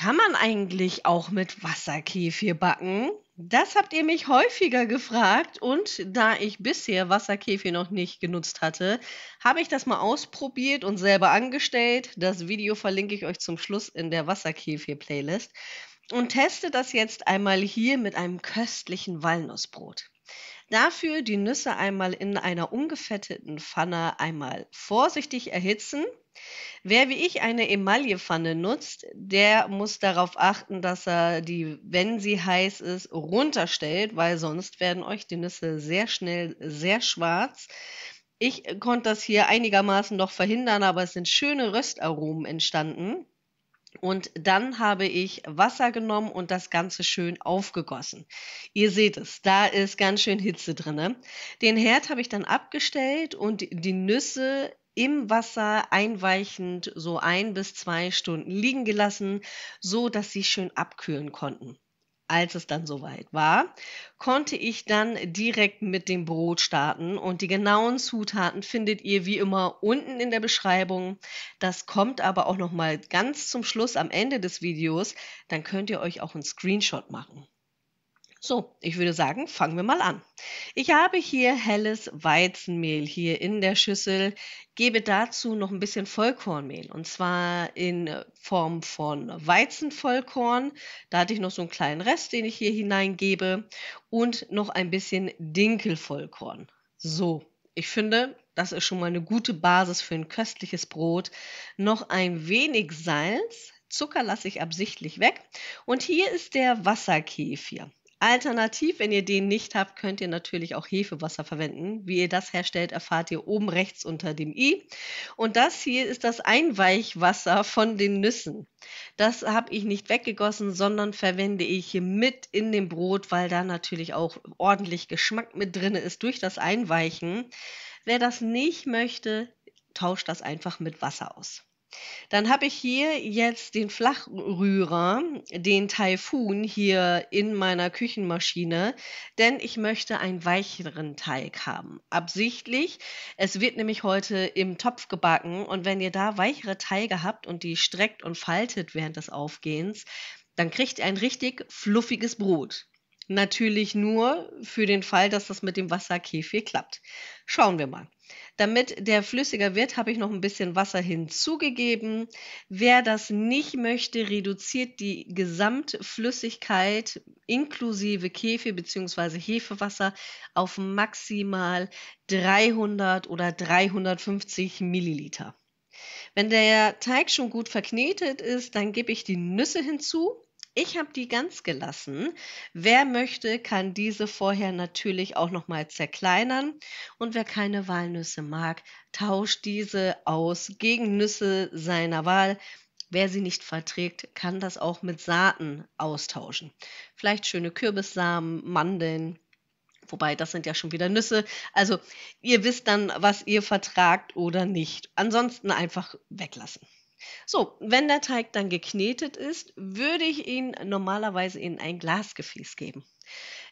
Kann man eigentlich auch mit Wasserkefir backen? Das habt ihr mich häufiger gefragt und da ich bisher Wasserkefir noch nicht genutzt hatte, habe ich das mal ausprobiert und selber angestellt. Das Video verlinke ich euch zum Schluss in der Wasserkefir-Playlist und teste das jetzt einmal hier mit einem köstlichen Walnussbrot. Dafür die Nüsse einmal in einer ungefetteten Pfanne einmal vorsichtig erhitzen. Wer wie ich eine Emaillepfanne nutzt, der muss darauf achten, dass er die, wenn sie heiß ist, runterstellt, weil sonst werden euch die Nüsse sehr schnell sehr schwarz. Ich konnte das hier einigermaßen noch verhindern, aber es sind schöne Röstaromen entstanden. Und dann habe ich Wasser genommen und das Ganze schön aufgegossen. Ihr seht es, da ist ganz schön Hitze drin. Den Herd habe ich dann abgestellt und die Nüsse im Wasser einweichend so 1 bis 2 Stunden liegen gelassen, so dass sie schön abkühlen konnten. Als es dann soweit war, konnte ich dann direkt mit dem Brot starten und die genauen Zutaten findet ihr wie immer unten in der Beschreibung. Das kommt aber auch noch mal ganz zum Schluss am Ende des Videos, dann könnt ihr euch auch einen Screenshot machen. So, ich würde sagen, fangen wir mal an. Ich habe hier helles Weizenmehl hier in der Schüssel, gebe dazu noch ein bisschen Vollkornmehl und zwar in Form von Weizenvollkorn. Da hatte ich noch so einen kleinen Rest, den ich hier hineingebe und noch ein bisschen Dinkelvollkorn. So, ich finde, das ist schon mal eine gute Basis für ein köstliches Brot. Noch ein wenig Salz, Zucker lasse ich absichtlich weg und hier ist der Wasserkefir. Alternativ, wenn ihr den nicht habt, könnt ihr natürlich auch Hefewasser verwenden. Wie ihr das herstellt, erfahrt ihr oben rechts unter dem i. Und das hier ist das Einweichwasser von den Nüssen. Das habe ich nicht weggegossen, sondern verwende ich hier mit in dem Brot, weil da natürlich auch ordentlich Geschmack mit drin ist durch das Einweichen. Wer das nicht möchte, tauscht das einfach mit Wasser aus. Dann habe ich hier jetzt den Flachrührer, den Taifun hier in meiner Küchenmaschine, denn ich möchte einen weicheren Teig haben. Absichtlich. Es wird nämlich heute im Topf gebacken und wenn ihr da weichere Teige habt und die streckt und faltet während des Aufgehens, dann kriegt ihr ein richtig fluffiges Brot. Natürlich nur für den Fall, dass das mit dem Wasserkefir klappt. Schauen wir mal. Damit der flüssiger wird, habe ich noch ein bisschen Wasser hinzugegeben. Wer das nicht möchte, reduziert die Gesamtflüssigkeit inklusive Kefir bzw. Hefewasser auf maximal 300 oder 350 Milliliter. Wenn der Teig schon gut verknetet ist, dann gebe ich die Nüsse hinzu. Ich habe die ganz gelassen. Wer möchte, kann diese vorher natürlich auch noch mal zerkleinern. Und wer keine Walnüsse mag, tauscht diese aus gegen Nüsse seiner Wahl. Wer sie nicht verträgt, kann das auch mit Saaten austauschen. Vielleicht schöne Kürbissamen, Mandeln. Wobei, das sind ja schon wieder Nüsse. Also ihr wisst dann, was ihr vertragt oder nicht. Ansonsten einfach weglassen. So, wenn der Teig dann geknetet ist, würde ich ihn normalerweise in ein Glasgefäß geben.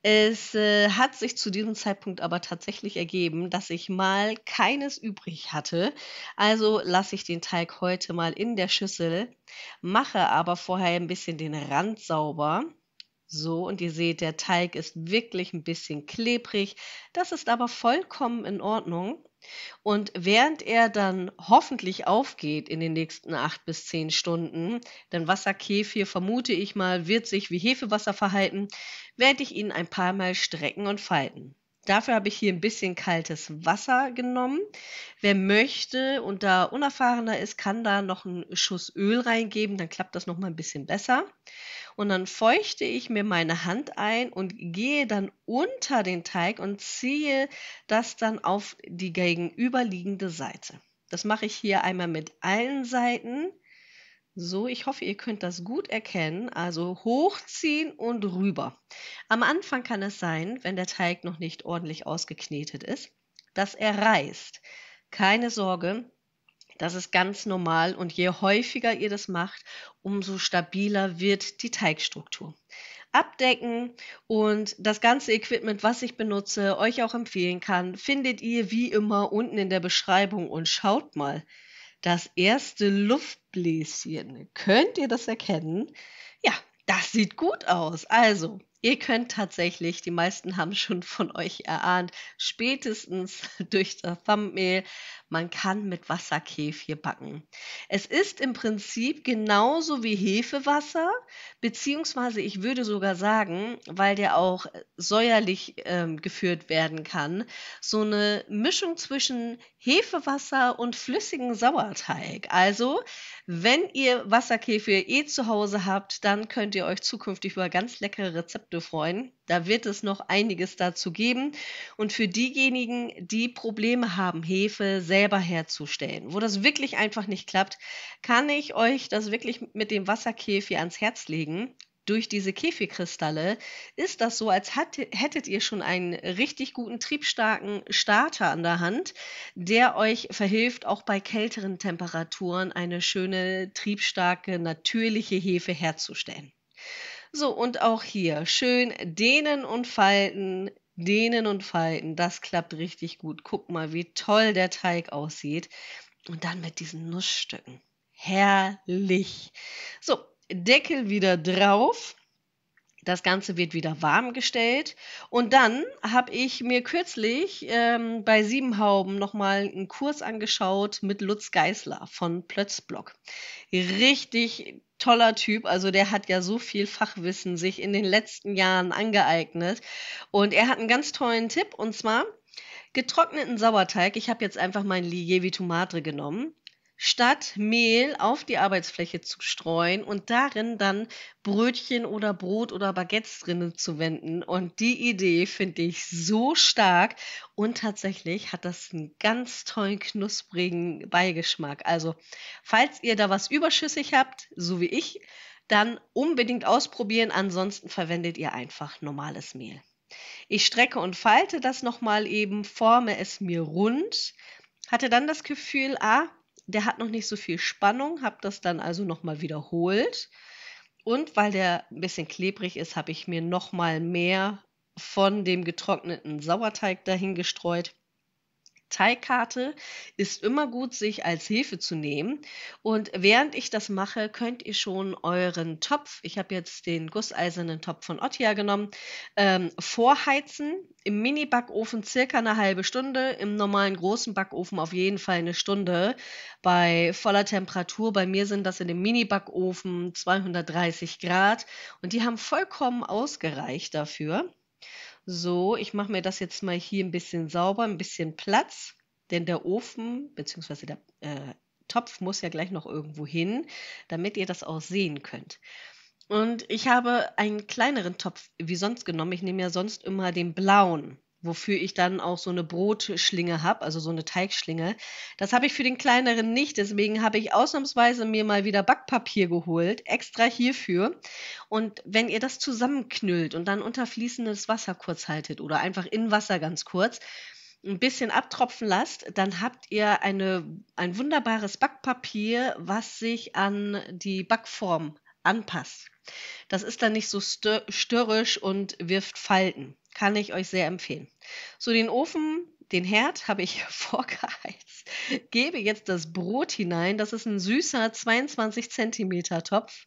Es hat sich zu diesem Zeitpunkt aber tatsächlich ergeben, dass ich mal keines übrig hatte. Also lasse ich den Teig heute mal in der Schüssel, mache aber vorher ein bisschen den Rand sauber. So, und ihr seht, der Teig ist wirklich ein bisschen klebrig. Das ist aber vollkommen in Ordnung. Und während er dann hoffentlich aufgeht in den nächsten 8 bis 10 Stunden, denn Wasserkefir, vermute ich mal, wird sich wie Hefewasser verhalten, werde ich ihn ein paar Mal strecken und falten. Dafür habe ich hier ein bisschen kaltes Wasser genommen. Wer möchte und da unerfahrener ist, kann da noch einen Schuss Öl reingeben, dann klappt das noch mal ein bisschen besser. Und dann feuchte ich mir meine Hand ein und gehe dann unter den Teig und ziehe das dann auf die gegenüberliegende Seite. Das mache ich hier einmal mit allen Seiten. So, ich hoffe, ihr könnt das gut erkennen. Also hochziehen und rüber. Am Anfang kann es sein, wenn der Teig noch nicht ordentlich ausgeknetet ist, dass er reißt. Keine Sorge, das ist ganz normal und je häufiger ihr das macht, umso stabiler wird die Teigstruktur. Abdecken und das ganze Equipment, was ich benutze, euch auch empfehlen kann, findet ihr wie immer unten in der Beschreibung und schaut mal. das erste Luftbläschen. Könnt ihr das erkennen? Ja, das sieht gut aus. Also, ihr könnt tatsächlich, die meisten haben schon von euch erahnt, spätestens durch das Thumbnail, man kann mit Wasserkefir backen. Es ist im Prinzip genauso wie Hefewasser, beziehungsweise ich würde sogar sagen, weil der auch säuerlich geführt werden kann, so eine Mischung zwischen Hefewasser und flüssigem Sauerteig. Also, wenn ihr Wasserkefir zu Hause habt, dann könnt ihr euch zukünftig über ganz leckere Rezepte freuen. Da wird es noch einiges dazu geben. Und für diejenigen, die Probleme haben, Hefe selber herzustellen, wo das wirklich einfach nicht klappt, kann ich euch das wirklich mit dem Wasserkefir ans Herz legen. Durch diese Kefirkristalle ist das so, als hättet ihr schon einen richtig guten, triebstarken Starter an der Hand, der euch verhilft, auch bei kälteren Temperaturen eine schöne, triebstarke, natürliche Hefe herzustellen. So, und auch hier schön dehnen und falten. Das klappt richtig gut. Guck mal, wie toll der Teig aussieht. Und dann mit diesen Nussstücken. Herrlich. So, Deckel wieder drauf. Das Ganze wird wieder warm gestellt. Und dann habe ich mir kürzlich bei Siebenhauben nochmal einen Kurs angeschaut mit Lutz Geisler von Plötzblock. Richtig toller Typ. Also der hat ja so viel Fachwissen sich in den letzten Jahren angeeignet. Und er hat einen ganz tollen Tipp. Und zwar getrockneten Sauerteig. Ich habe jetzt einfach mein Lievito Madre genommen. Statt Mehl auf die Arbeitsfläche zu streuen und darin dann Brötchen oder Brot oder Baguettes drinnen zu wenden. Und die Idee finde ich so stark und tatsächlich hat das einen ganz tollen, knusprigen Beigeschmack. Also, falls ihr da was überschüssig habt, so wie ich, dann unbedingt ausprobieren. Ansonsten verwendet ihr einfach normales Mehl. Ich strecke und falte das nochmal eben, forme es mir rund, hatte dann das Gefühl, der hat noch nicht so viel Spannung, habe das dann also nochmal wiederholt. Und weil der ein bisschen klebrig ist, habe ich mir nochmal mehr von dem getrockneten Sauerteig dahin gestreut. Teigkarte ist immer gut, sich als Hilfe zu nehmen. Und während ich das mache, könnt ihr schon euren Topf, ich habe jetzt den gusseisernen Topf von Ottia genommen, vorheizen. Im Mini-Backofen circa eine halbe Stunde, im normalen großen Backofen auf jeden Fall eine Stunde bei voller Temperatur. Bei mir sind das in dem Mini-Backofen 230 Grad und die haben vollkommen ausgereicht dafür. So, ich mache mir das jetzt mal hier ein bisschen sauber, ein bisschen Platz, denn der Ofen bzw. der Topf muss ja gleich noch irgendwo hin, damit ihr das auch sehen könnt. Und ich habe einen kleineren Topf wie sonst genommen. Ich nehme ja sonst immer den blauen, wofür ich dann auch so eine Brotschlinge habe, also so eine Teigschlinge. Das habe ich für den kleineren nicht, deswegen habe ich ausnahmsweise mir mal wieder Backpapier geholt, extra hierfür. Und wenn ihr das zusammenknüllt und dann unter fließendes Wasser kurz haltet oder einfach in Wasser ganz kurz, ein bisschen abtropfen lasst, dann habt ihr ein wunderbares Backpapier, was sich an die Backform anpasst. Das ist dann nicht so störrisch und wirft Falten. Kann ich euch sehr empfehlen. So, den Herd habe ich vorgeheizt. Gebe jetzt das Brot hinein. Das ist ein süßer 22 Zentimeter Topf.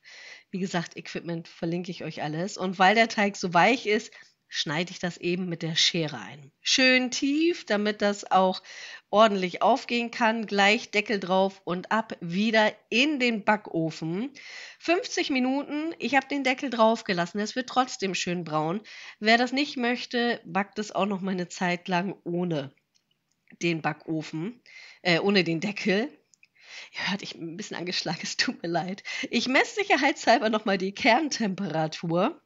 Wie gesagt, Equipment verlinke ich euch alles. Und weil der Teig so weich ist, schneide ich das eben mit der Schere ein. Schön tief, damit das auch ordentlich aufgehen kann. Gleich Deckel drauf und ab wieder in den Backofen. 50 Minuten, ich habe den Deckel drauf gelassen, es wird trotzdem schön braun. Wer das nicht möchte, backt es auch noch mal eine Zeit lang ohne den Backofen, ohne den Deckel. Ihr hört, ich bin ein bisschen angeschlagen, es tut mir leid. Ich messe sicherheitshalber noch mal die Kerntemperatur.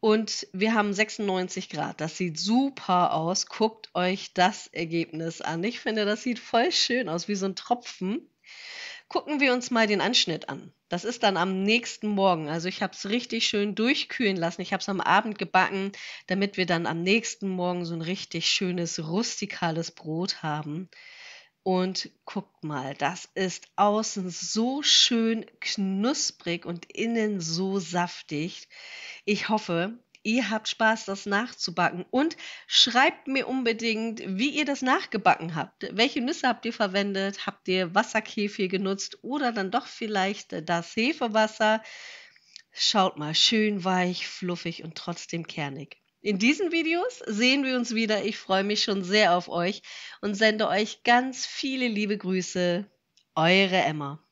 Und wir haben 96 Grad. Das sieht super aus. Guckt euch das Ergebnis an. Ich finde, das sieht voll schön aus, wie so ein Tropfen. Gucken wir uns mal den Anschnitt an. Das ist dann am nächsten Morgen. Also ich habe es richtig schön durchkühlen lassen. Ich habe es am Abend gebacken, damit wir dann am nächsten Morgen so ein richtig schönes, rustikales Brot haben. Und guckt mal, das ist außen so schön knusprig und innen so saftig. Ich hoffe, ihr habt Spaß, das nachzubacken. Und schreibt mir unbedingt, wie ihr das nachgebacken habt. Welche Nüsse habt ihr verwendet? Habt ihr Wasserkefir genutzt oder dann doch vielleicht das Hefewasser? Schaut mal, schön weich, fluffig und trotzdem kernig. In diesen Videos sehen wir uns wieder. Ich freue mich schon sehr auf euch und sende euch ganz viele liebe Grüße. Eure Emma.